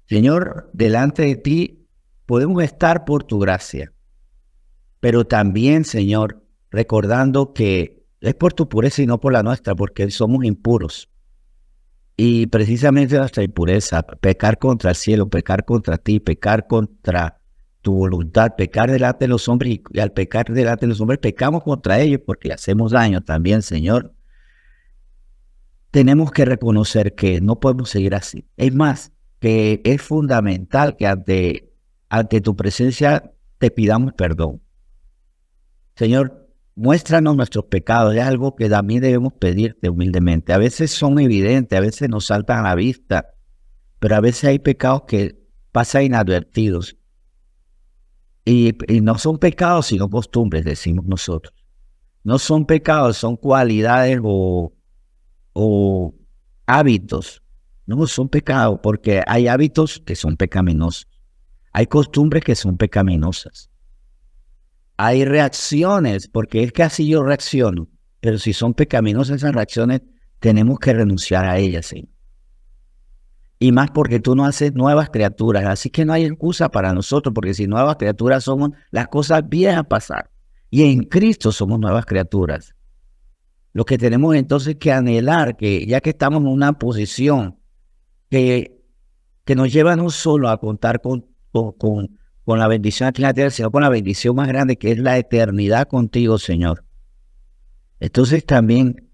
Señor, delante de ti podemos estar por tu gracia, pero también, Señor, recordando que es por tu pureza y no por la nuestra, porque somos impuros. Y precisamente nuestra impureza, pecar contra el cielo, pecar contra ti, pecar contra tu voluntad, pecar delante de los hombres, y al pecar delante de los hombres pecamos contra ellos porque le hacemos daño también, Señor. Tenemos que reconocer que no podemos seguir así. Es más, que es fundamental que ante tu presencia te pidamos perdón. Señor, muéstranos nuestros pecados. Es algo que también debemos pedirte humildemente. A veces son evidentes, a veces nos saltan a la vista, pero a veces hay pecados que pasan inadvertidos. Y no son pecados, sino costumbres, decimos nosotros. No son pecados, son cualidades o hábitos. No son pecados, porque hay hábitos que son pecaminosos. Hay costumbres que son pecaminosas. Hay reacciones, porque es que así yo reacciono. Pero si son pecaminosas esas reacciones, tenemos que renunciar a ellas, ¿sí? Y más porque tú no haces nuevas criaturas. Así que no hay excusa para nosotros, porque si nuevas criaturas somos, las cosas viejas pasar. Y en Cristo somos nuevas criaturas. Lo que tenemos entonces que anhelar, que ya que estamos en una posición que nos lleva no solo a contar con la bendición aquí en la tierra, sino con la bendición más grande que es la eternidad contigo, Señor. Entonces también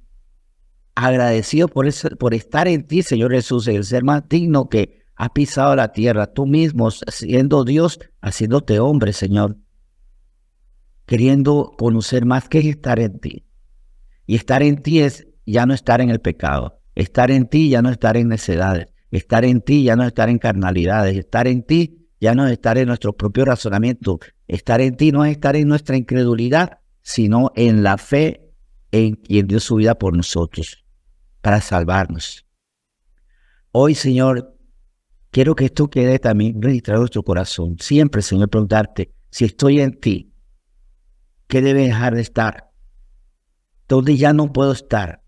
agradecido por estar en ti, Señor Jesús, el ser más digno que has pisado la tierra, tú mismo siendo Dios, haciéndote hombre, Señor, queriendo conocer más qué es estar en ti. Y estar en ti es ya no estar en el pecado. Estar en ti ya no estar en necedades. Estar en ti ya no estar en carnalidades. Estar en ti ya no es estar en nuestro propio razonamiento. Estar en ti no es estar en nuestra incredulidad, sino en la fe en quien dio su vida por nosotros, para salvarnos. Hoy, Señor, quiero que esto quede también registrado en nuestro corazón. Siempre, Señor, preguntarte, si estoy en ti, ¿qué debe dejar de estar? ¿Dónde ya no puedo estar?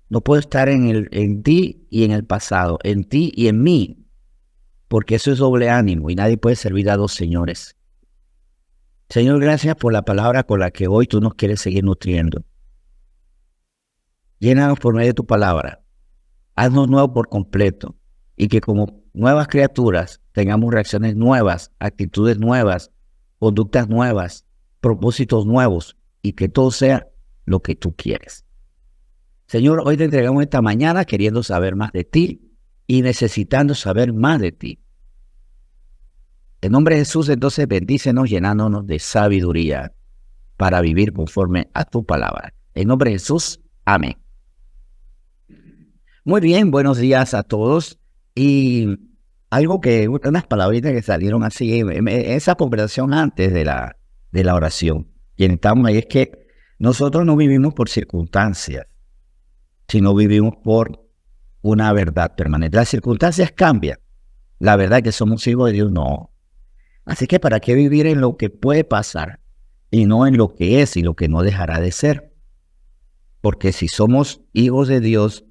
No puedo estar en ti y en el pasado, en ti y en mí, porque eso es doble ánimo y nadie puede servir a dos señores. Señor, gracias por la palabra con la que hoy tú nos quieres seguir nutriendo. Llénanos por medio de tu palabra. Haznos nuevos por completo y que como nuevas criaturas tengamos reacciones nuevas, actitudes nuevas, conductas nuevas, propósitos nuevos y que todo sea lo que tú quieres. Señor, hoy te entregamos esta mañana queriendo saber más de ti y necesitando saber más de ti. En nombre de Jesús, entonces, bendícenos llenándonos de sabiduría para vivir conforme a tu palabra. En nombre de Jesús, amén. Muy bien, buenos días a todos. Y unas palabritas que salieron así, esa conversación antes de la oración. Y estamos ahí es que nosotros no vivimos por circunstancias, sino vivimos por una verdad permanente. Las circunstancias cambian. La verdad es que somos hijos de Dios, no. Así que ¿para qué vivir en lo que puede pasar y no en lo que es y lo que no dejará de ser? Porque si somos hijos de Dios,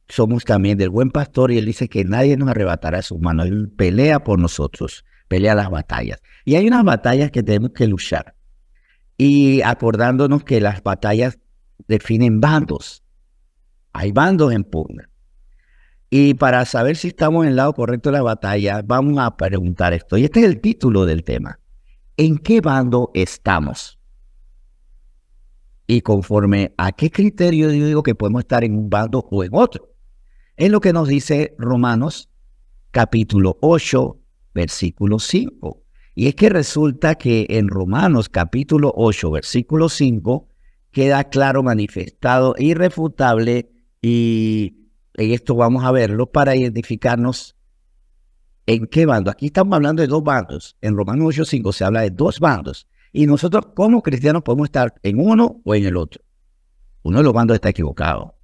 somos también del buen pastor y él dice que nadie nos arrebatará de sus manos. Él pelea por nosotros, pelea las batallas. Y hay unas batallas que tenemos que luchar. Y acordándonos que las batallas definen bandos. Hay bandos en pugna. Y para saber si estamos en el lado correcto de la batalla, vamos a preguntar esto. Y este es el título del tema. ¿En qué bando estamos? Y conforme a qué criterio yo digo que podemos estar en un bando o en otro. Es lo que nos dice Romanos capítulo 8, versículo 5. Y es que resulta que en Romanos capítulo 8, versículo 5, queda claro, manifestado, irrefutable, y en esto vamos a verlo para identificarnos en qué bando. Aquí estamos hablando de dos bandos. En Romanos 8, 5 se habla de dos bandos. Y nosotros como cristianos podemos estar en uno o en el otro. Uno de los bandos está equivocado.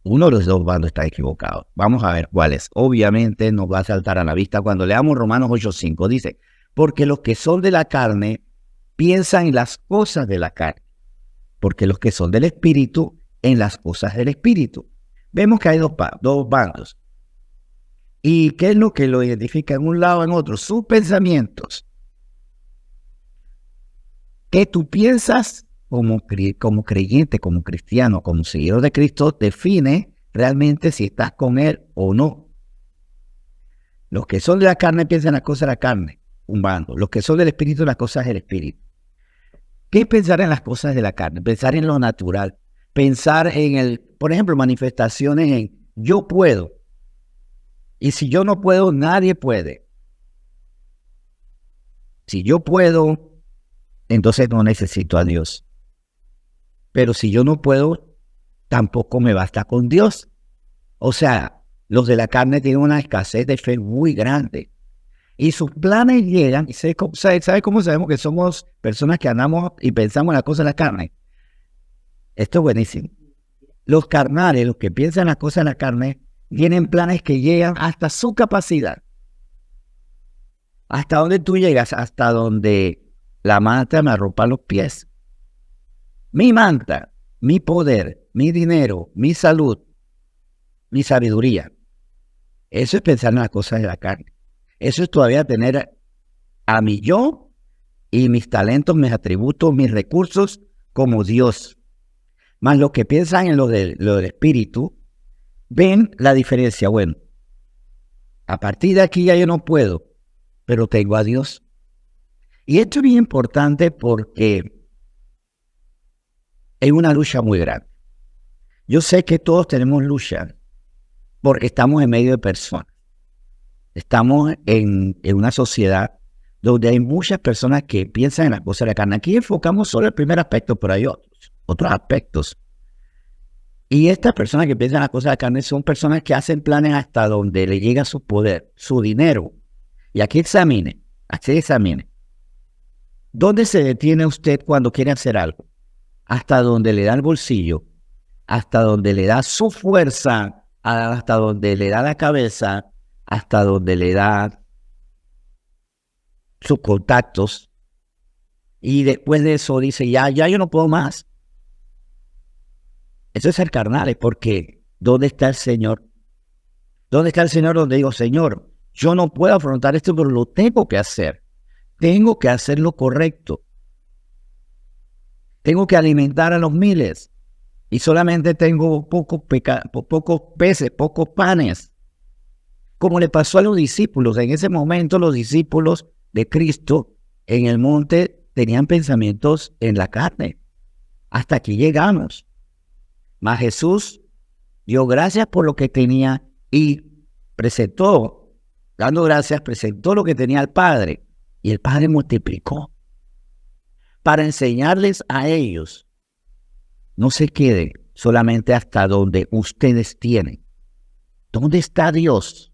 Uno de los dos bandos está equivocado. Vamos a ver cuál es. Obviamente nos va a saltar a la vista cuando leamos Romanos 8:5. Dice, porque los que son de la carne piensan en las cosas de la carne. Porque los que son del Espíritu en las cosas del Espíritu. Vemos que hay dos bandos. ¿Y qué es lo que lo identifica en un lado o en otro? Sus pensamientos. ¿Qué tú piensas como creyente, como cristiano, como seguidor de Cristo, define realmente si estás con Él o no? Los que son de la carne piensan las cosas de la carne, un bando. Los que son del Espíritu, las cosas del Espíritu. ¿Qué es pensar en las cosas de la carne? Pensar en lo natural. Pensar en por ejemplo, manifestaciones en yo puedo. Y si yo no puedo, nadie puede. Si yo puedo, entonces no necesito a Dios. Pero si yo no puedo, tampoco me basta con Dios. O sea, los de la carne tienen una escasez de fe muy grande. Y sus planes llegan, y ¿sabe cómo sabemos que somos personas que andamos y pensamos en las cosas de la carne? Esto es buenísimo. Los carnales, los que piensan las cosas de la carne, tienen planes que llegan hasta su capacidad. ¿Hasta dónde tú llegas? Hasta donde la manta me arropa los pies. Mi manta, mi poder, mi dinero, mi salud, mi sabiduría. Eso es pensar en las cosas de la carne. Eso es todavía tener a mi yo y mis talentos, mis atributos, mis recursos como Dios. Más los que piensan en lo del espíritu, ven la diferencia. Bueno, a partir de aquí ya yo no puedo, pero tengo a Dios. Y esto es bien importante porque es una lucha muy grande. Yo sé que todos tenemos lucha porque estamos en medio de personas. Estamos en una sociedad donde hay muchas personas que piensan en las cosas de la carne. Aquí enfocamos solo el primer aspecto, pero hay otros aspectos. Y estas personas que piensan en las cosas de la carne son personas que hacen planes hasta donde le llega su poder, su dinero. Y aquí examine. ¿Dónde se detiene usted cuando quiere hacer algo? Hasta donde le da el bolsillo, hasta donde le da su fuerza, hasta donde le da la cabeza, hasta donde le da sus contactos. Y después de eso dice, ya yo no puedo más. Eso es ser carnal, porque ¿dónde está el Señor? ¿Dónde está el Señor donde digo, Señor, yo no puedo afrontar esto, pero lo tengo que hacer? Tengo que hacer lo correcto. Tengo que alimentar a los miles. Y solamente tengo pocos peces, pocos panes. Como le pasó a los discípulos. En ese momento los discípulos de Cristo en el monte tenían pensamientos en la carne. Hasta aquí llegamos. Mas Jesús dio gracias por lo que tenía y presentó, dando gracias, presentó lo que tenía al Padre. Y el Padre multiplicó para enseñarles a ellos. No se queden solamente hasta donde ustedes tienen. ¿Dónde está Dios?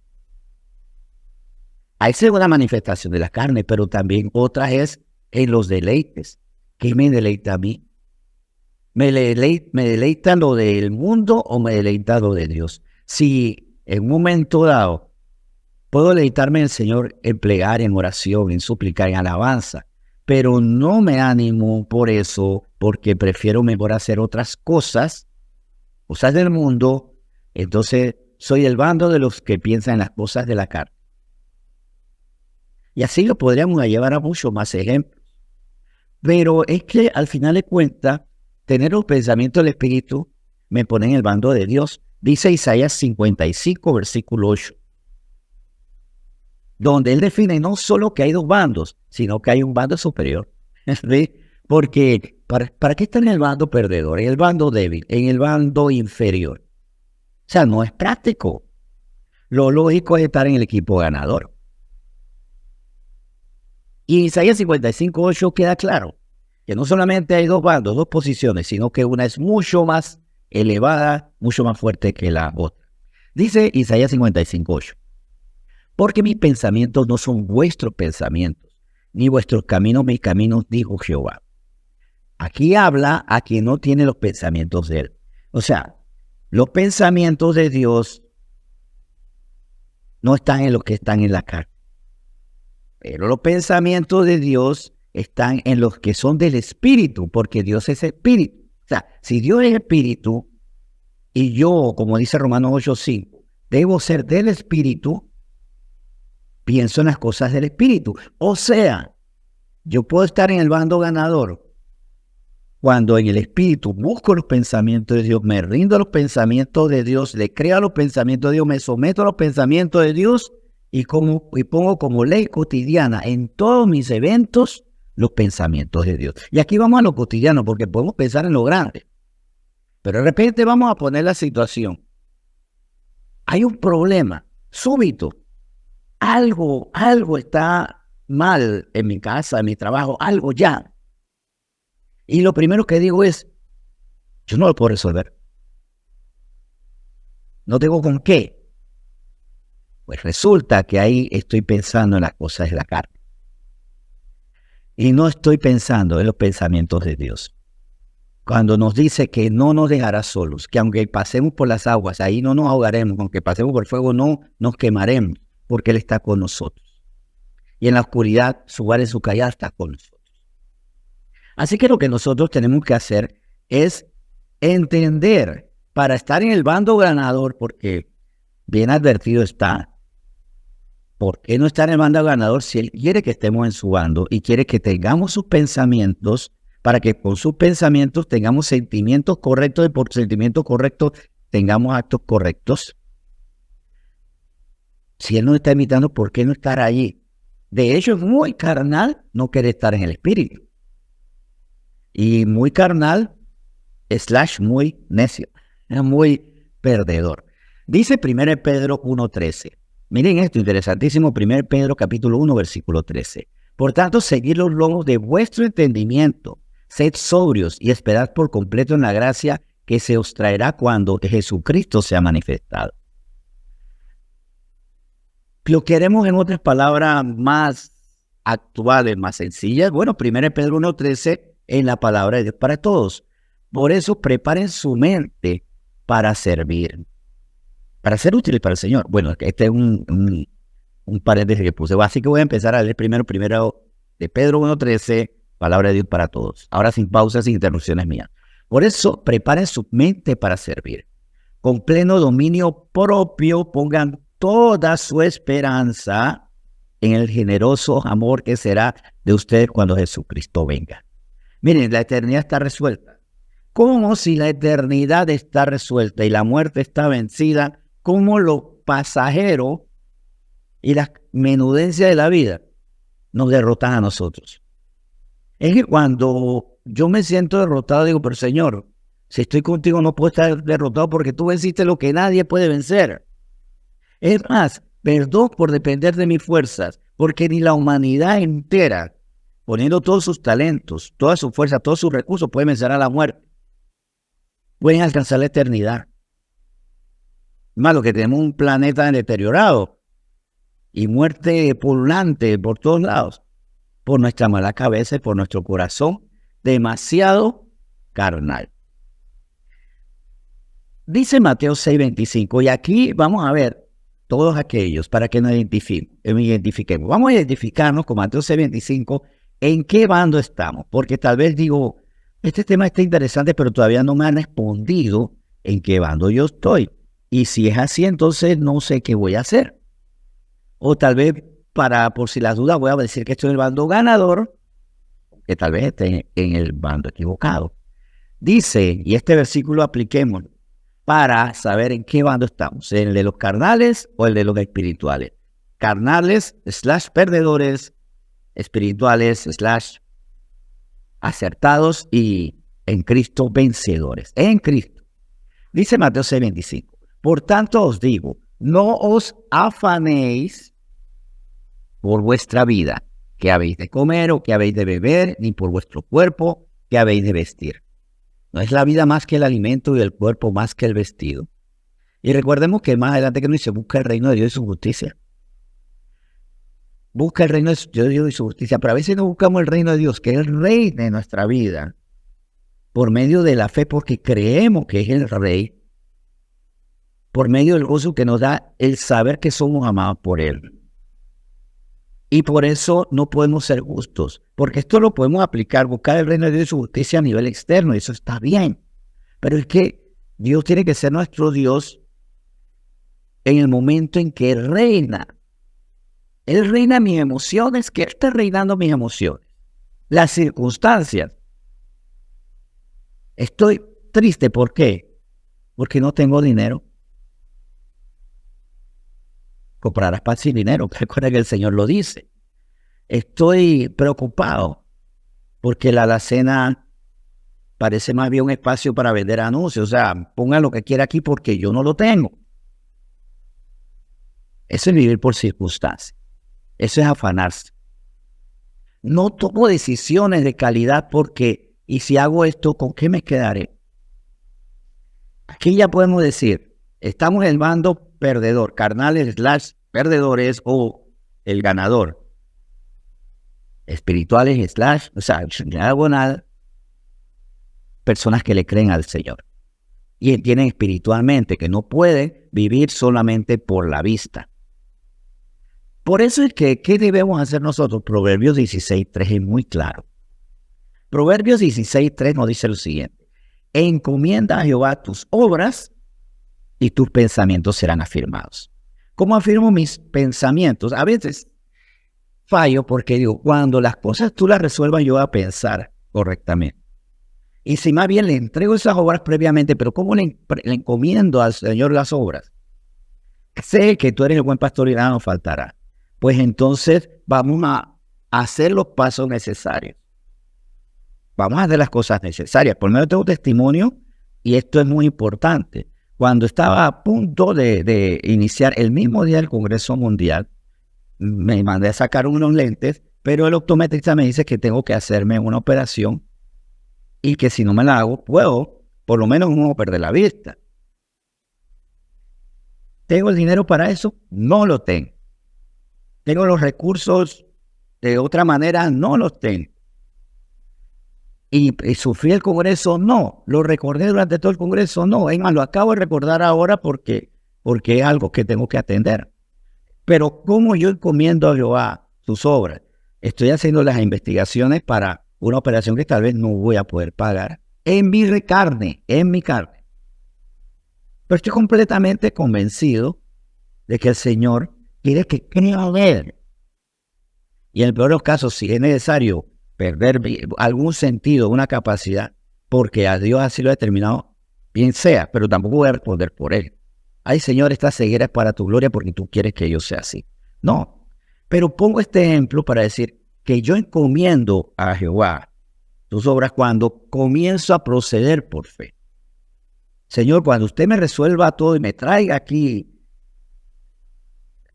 Esa es una manifestación de la carne, pero también otra es en los deleites. ¿Qué me deleita a mí? ¿Me deleita lo del mundo o me deleita lo de Dios? Si en un momento dado puedo deleitarme en el Señor en plegar, en oración, en suplicar, en alabanza, pero no me animo por eso, porque prefiero mejor hacer otras cosas del mundo, entonces soy el bando de los que piensan en las cosas de la carne. Y así lo podríamos llevar a muchos más ejemplos. Pero es que al final de cuentas, tener los pensamientos del Espíritu me pone en el bando de Dios. Dice Isaías 55, versículo 8. Donde él define no solo que hay dos bandos, sino que hay un bando superior. ¿Sí? Porque, ¿para qué está en el bando perdedor, en el bando débil, en el bando inferior? O sea, no es práctico. Lo lógico es estar en el equipo ganador. Y en Isaías 55, 8 queda claro que no solamente hay dos bandos, dos posiciones, sino que una es mucho más elevada, mucho más fuerte que la otra. Dice Isaías 55, 8. Porque mis pensamientos no son vuestros pensamientos, ni vuestros caminos mis caminos, dijo Jehová. Aquí habla a quien no tiene los pensamientos de él. O sea, los pensamientos de Dios no están en los que están en la carne. Pero los pensamientos de Dios están en los que son del Espíritu, porque Dios es Espíritu. O sea, si Dios es Espíritu y yo, como dice Romanos 8:5, debo ser del Espíritu, pienso en las cosas del Espíritu. O sea, yo puedo estar en el bando ganador cuando en el Espíritu busco los pensamientos de Dios, me rindo a los pensamientos de Dios, le creo a los pensamientos de Dios, me someto a los pensamientos de Dios y pongo como ley cotidiana en todos mis eventos los pensamientos de Dios. Y aquí vamos a lo cotidiano porque podemos pensar en lo grande. Pero de repente vamos a poner la situación. Hay un problema súbito. Algo está mal en mi casa, en mi trabajo, algo ya. Y lo primero que digo es, yo no lo puedo resolver. No tengo con qué. Pues resulta que ahí estoy pensando en las cosas de la carne. Y no estoy pensando en los pensamientos de Dios. Cuando nos dice que no nos dejará solos, que aunque pasemos por las aguas, ahí no nos ahogaremos, aunque pasemos por el fuego, no nos quemaremos, porque Él está con nosotros. Y en la oscuridad, su vara y su callado está con nosotros. Así que lo que nosotros tenemos que hacer es entender, para estar en el bando ganador, porque bien advertido está, ¿por qué no estar en el bando ganador si Él quiere que estemos en su bando y quiere que tengamos sus pensamientos, para que con sus pensamientos tengamos sentimientos correctos y por sentimientos correctos tengamos actos correctos? Si Él nos está invitando, ¿por qué no estar allí? De hecho, es muy carnal no querer estar en el Espíritu. Y muy carnal / muy necio, muy perdedor. Dice 1 Pedro 1:13. Miren esto, interesantísimo, 1 Pedro capítulo 1, versículo 13. Por tanto, seguid los lomos de vuestro entendimiento, sed sobrios y esperad por completo en la gracia que se os traerá cuando Jesucristo sea manifestado. Lo queremos en otras palabras más actuales, más sencillas. Bueno, 1 Pedro 1:13 en la palabra de Dios para todos. Por eso preparen su mente para servir, para ser útiles para el Señor. Bueno, este es un paréntesis que puse. Así que voy a empezar a leer primero de Pedro 1:13, palabra de Dios para todos. Ahora sin pausas, sin interrupciones mías. Por eso preparen su mente para servir. Con pleno dominio propio pongan toda su esperanza en el generoso amor que será de ustedes cuando Jesucristo venga. Miren, la eternidad está resuelta. ¿Cómo si la eternidad está resuelta y la muerte está vencida? ¿Cómo lo pasajero y la menudencia de la vida nos derrotan a nosotros? Es que cuando yo me siento derrotado, digo, pero Señor, si estoy contigo no puedo estar derrotado porque tú venciste lo que nadie puede vencer. Es más, perdón por depender de mis fuerzas, porque ni la humanidad entera, poniendo todos sus talentos, toda su fuerza, todos sus recursos, puede vencer a la muerte. Pueden alcanzar la eternidad. Más lo que tenemos un planeta deteriorado y muerte pululante por todos lados, por nuestra mala cabeza y por nuestro corazón demasiado carnal. Dice Mateo 6:25, y aquí vamos a ver todos aquellos para que nos identifiquemos. Vamos a identificarnos con Mateo 6:25 en qué bando estamos, porque tal vez digo, este tema está interesante, pero todavía no me han respondido en qué bando yo estoy. Y si es así, entonces no sé qué voy a hacer. O tal vez, por si las dudas, voy a decir que estoy en el bando ganador, que tal vez esté en el bando equivocado. Dice, y este versículo apliquemos para saber en qué bando estamos, en el de los carnales o el de los espirituales. Carnales / perdedores, espirituales / acertados y en Cristo vencedores. En Cristo. Dice Mateo 6:25. Por tanto os digo, no os afanéis por vuestra vida, que habéis de comer o que habéis de beber, ni por vuestro cuerpo, que habéis de vestir. No es la vida más que el alimento y el cuerpo más que el vestido. Y recordemos que más adelante que nos dice, busca el reino de Dios y su justicia. Busca el reino de Dios y su justicia. Pero a veces no buscamos el reino de Dios, que es el rey de nuestra vida, por medio de la fe, porque creemos que es el rey, por medio del gozo que nos da el saber que somos amados por Él. Y por eso no podemos ser justos, porque esto lo podemos aplicar, buscar el reino de Dios y su justicia a nivel externo, y eso está bien. Pero es que Dios tiene que ser nuestro Dios en el momento en que reina Él reina mis emociones. ¿Qué está reinando mis emociones? Las circunstancias. Estoy triste. ¿Por qué? Porque no tengo dinero. Comprarás pan sin dinero. Recuerda que el Señor lo dice. Estoy preocupado porque la alacena parece más bien un espacio para vender anuncios. O sea, ponga lo que quiera aquí porque yo no lo tengo. Eso es vivir por circunstancias. Eso es afanarse. No tomo decisiones de calidad porque, y si hago esto, ¿con qué me quedaré? Aquí ya podemos decir, estamos en el bando perdedor, carnales / perdedores o el ganador. Espirituales / o sea, no hago nada. Personas que le creen al Señor y entienden espiritualmente que no pueden vivir solamente por la vista. Por eso es que, ¿qué debemos hacer nosotros? Proverbios 16:3 es muy claro. Proverbios 16:3 nos dice lo siguiente: encomienda a Jehová tus obras y tus pensamientos serán afirmados. ¿Cómo afirmo mis pensamientos? A veces fallo porque digo, cuando las cosas tú las resuelvas, yo voy a pensar correctamente. Y si más bien le entrego esas obras previamente, pero ¿cómo le encomiendo al Señor las obras? Sé que tú eres el buen pastor y nada nos faltará. Pues entonces vamos a hacer los pasos necesarios. Vamos a hacer las cosas necesarias. Por medio de un testimonio, y esto es muy importante. Cuando estaba a punto de iniciar el mismo día del Congreso Mundial, me mandé a sacar unos lentes, pero el optometrista me dice que tengo que hacerme una operación y que si no me la hago, puedo, por lo menos no perder la vista. ¿Tengo el dinero para eso? No lo tengo. ¿Tengo los recursos de otra manera? No los tengo. ¿Y sufrí el Congreso? No. ¿Lo recordé durante todo el Congreso? No. Es más, lo acabo de recordar ahora porque es algo que tengo que atender. Pero ¿cómo yo encomiendo a Jehová sus obras? Estoy haciendo las investigaciones para una operación que tal vez no voy a poder pagar en mi carne. Pero estoy completamente convencido de que el Señor quiere que crea en Él. Y en el peor de los casos, si es necesario perder algún sentido, una capacidad, porque a Dios así lo ha determinado, bien sea, pero tampoco voy a responder por Él. Ay, Señor, esta ceguera es para tu gloria porque tú quieres que yo sea así. No, pero pongo este ejemplo para decir que yo encomiendo a Jehová tus obras cuando comienzo a proceder por fe. Señor, cuando usted me resuelva todo y me traiga aquí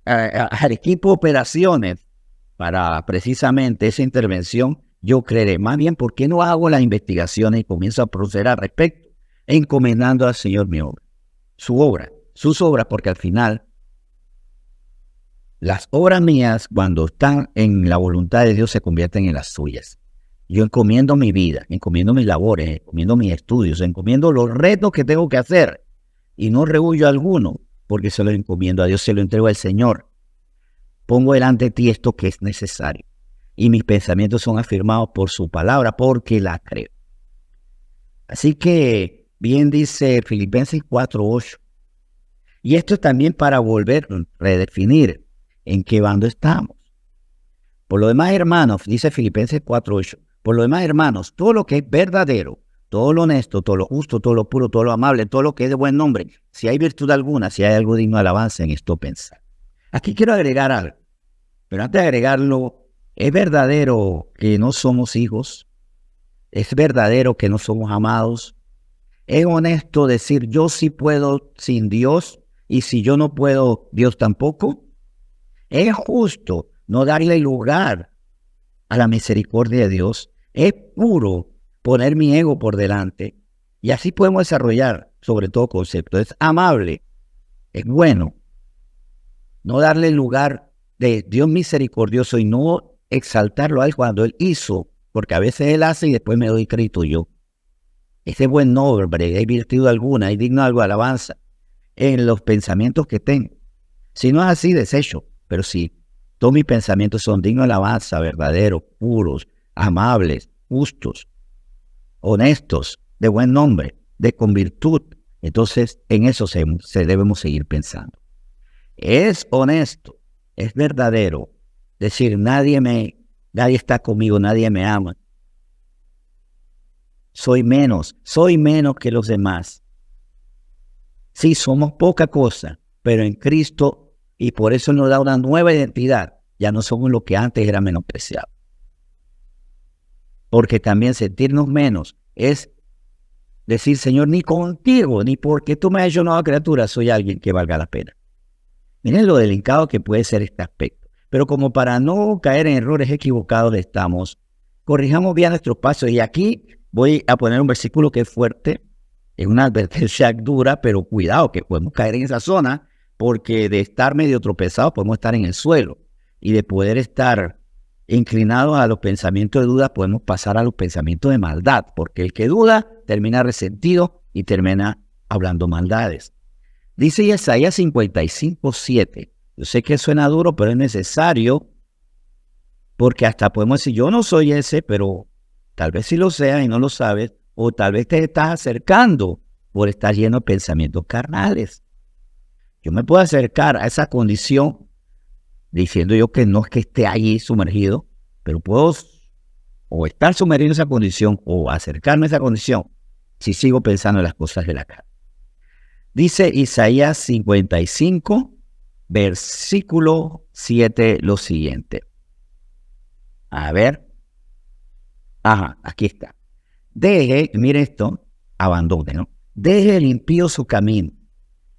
al equipo de operaciones para precisamente esa intervención, yo creeré. Más bien, ¿por qué no hago las investigaciones y comienzo a proceder al respecto? Encomendando al Señor mi obra, sus obras, porque al final las obras mías, cuando están en la voluntad de Dios, se convierten en las suyas. Yo encomiendo mi vida, encomiendo mis labores, encomiendo mis estudios, encomiendo los retos que tengo que hacer y no rehuyo alguno porque se lo encomiendo a Dios, se lo entrego al Señor. Pongo delante de ti esto que es necesario y mis pensamientos son afirmados por su palabra porque la creo. Así que bien dice Filipenses 4:8. Y esto es también para volver a redefinir en qué bando estamos. Por lo demás, hermanos, dice Filipenses 4:8, por lo demás, hermanos, todo lo que es verdadero, todo lo honesto, todo lo justo, todo lo puro, todo lo amable, todo lo que es de buen nombre, si hay virtud alguna, si hay algo digno de alabanza, en esto pensar. Aquí quiero agregar algo, pero antes de agregarlo, ¿es verdadero que no somos hijos? ¿Es verdadero que no somos amados? ¿Es honesto decir yo sí puedo sin Dios y si yo no puedo, Dios tampoco? ¿Es justo no darle lugar a la misericordia de Dios? ¿Es puro poner mi ego por delante? Y así podemos desarrollar sobre todo conceptos. Es amable, es bueno. No darle lugar de Dios misericordioso y no exaltarlo a Él cuando Él hizo, porque a veces Él hace y después me doy crédito yo. Ese buen nombre, hay virtud alguna, hay digno de algo de alabanza en los pensamientos que tengo. Si no es así, desecho, pero sí, todos mis pensamientos son dignos de alabanza, verdaderos, puros, amables, justos, honestos, de buen nombre, con virtud. Entonces, en eso se debemos seguir pensando. Es honesto, es verdadero Decir, nadie está conmigo, nadie me ama. Soy menos que los demás. Sí, somos poca cosa, pero en Cristo, y por eso nos da una nueva identidad. Ya no somos lo que antes era menospreciado. Porque también sentirnos menos es decir, Señor, ni contigo, ni porque tú me has hecho nueva criatura, soy alguien que valga la pena. Miren lo delicado que puede ser este aspecto. Pero como para no caer en errores equivocados estamos, corrijamos bien nuestros pasos. Y aquí voy a poner un versículo que es fuerte, es una advertencia dura, pero cuidado que podemos caer en esa zona, porque de estar medio tropezados podemos estar en el suelo. Y de poder estar inclinados a los pensamientos de duda, podemos pasar a los pensamientos de maldad, porque el que duda termina resentido y termina hablando maldades. Dice Isaías 55:7. Yo sé que suena duro, pero es necesario, porque hasta podemos decir, yo no soy ese, pero tal vez sí lo seas y no lo sabes, o tal vez te estás acercando por estar lleno de pensamientos carnales. Yo me puedo acercar a esa condición diciendo yo que no es que esté allí sumergido, pero puedo o estar sumergido en esa condición o acercarme a esa condición si sigo pensando en las cosas de la carne. Dice Isaías 55, versículo 7, lo siguiente. A ver. Ajá, aquí está. Mire esto, abandone, ¿no? Deje el impío su camino,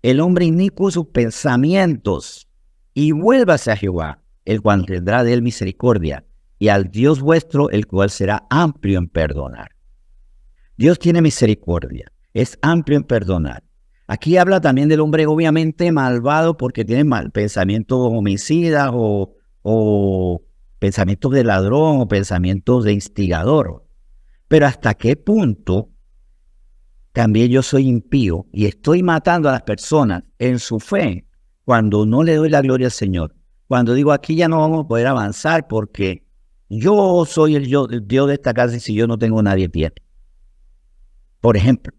el hombre inicuo sus pensamientos, y vuélvase a Jehová, el cual tendrá de él misericordia, y al Dios vuestro, el cual será amplio en perdonar. Dios tiene misericordia, es amplio en perdonar. Aquí habla también del hombre obviamente malvado porque tiene pensamientos homicidas o pensamientos de ladrón o pensamientos de instigador. Pero ¿hasta qué punto también yo soy impío y estoy matando a las personas en su fe cuando no le doy la gloria al Señor? Cuando digo aquí ya no vamos a poder avanzar porque yo soy el Dios de esta casa y si yo no tengo nadie tiene. Por ejemplo,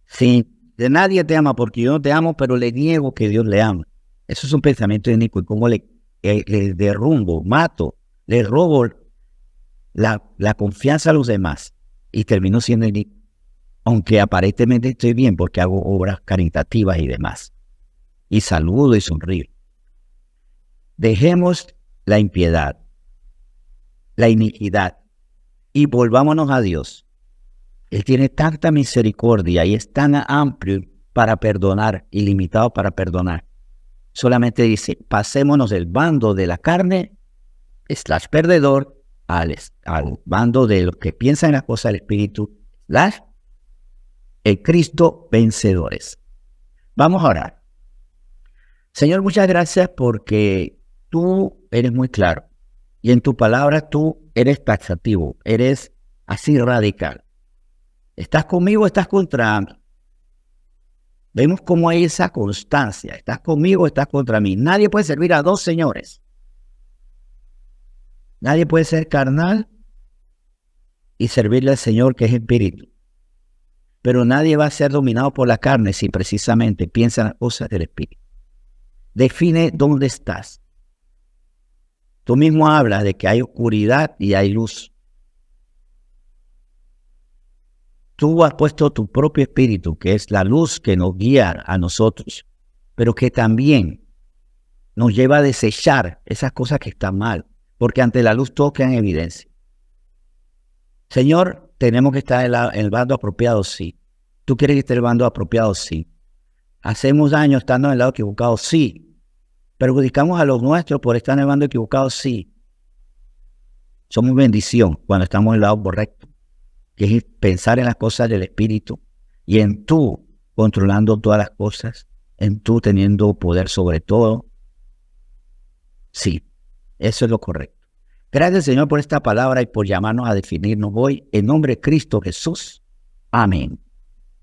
si de nadie te ama porque yo no te amo, pero le niego que Dios le ama. Eso es un pensamiento inicuo. Y como le derrumbo, mato, le robo la confianza a los demás y termino siendo inicuo. Aunque aparentemente estoy bien porque hago obras caritativas y demás. Y saludo y sonrío. Dejemos la impiedad, la iniquidad y volvámonos a Dios. Él tiene tanta misericordia y es tan amplio para perdonar, ilimitado para perdonar. Solamente dice, pasémonos del bando de la carne, / perdedor, al bando de los que piensan en las cosas del Espíritu, / el Cristo vencedores. Vamos a orar. Señor, muchas gracias porque tú eres muy claro y en tu palabra tú eres taxativo, eres así radical. ¿Estás conmigo o estás contra mí? Vemos cómo hay esa constancia. ¿Estás conmigo o estás contra mí? Nadie puede servir a dos señores. Nadie puede ser carnal y servirle al Señor que es espíritu. Pero nadie va a ser dominado por la carne si precisamente piensa en las cosas del espíritu. Define dónde estás. Tú mismo hablas de que hay oscuridad y hay luz. Tú has puesto tu propio espíritu, que es la luz que nos guía a nosotros, pero que también nos lleva a desechar esas cosas que están mal, porque ante la luz todo queda en evidencia. Señor, tenemos que estar en el bando apropiado, sí. ¿Tú quieres que esté en el bando apropiado? Sí. ¿Hacemos daño estando en el lado equivocado? Sí. ¿Perjudicamos a los nuestros por estar en el bando equivocado? Sí. Somos bendición cuando estamos en el lado correcto, que es pensar en las cosas del Espíritu y en tú controlando todas las cosas, en tú teniendo poder sobre todo. Sí, eso es lo correcto. Gracias, Señor, por esta palabra y por llamarnos a definirnos hoy en nombre de Cristo Jesús. Amén.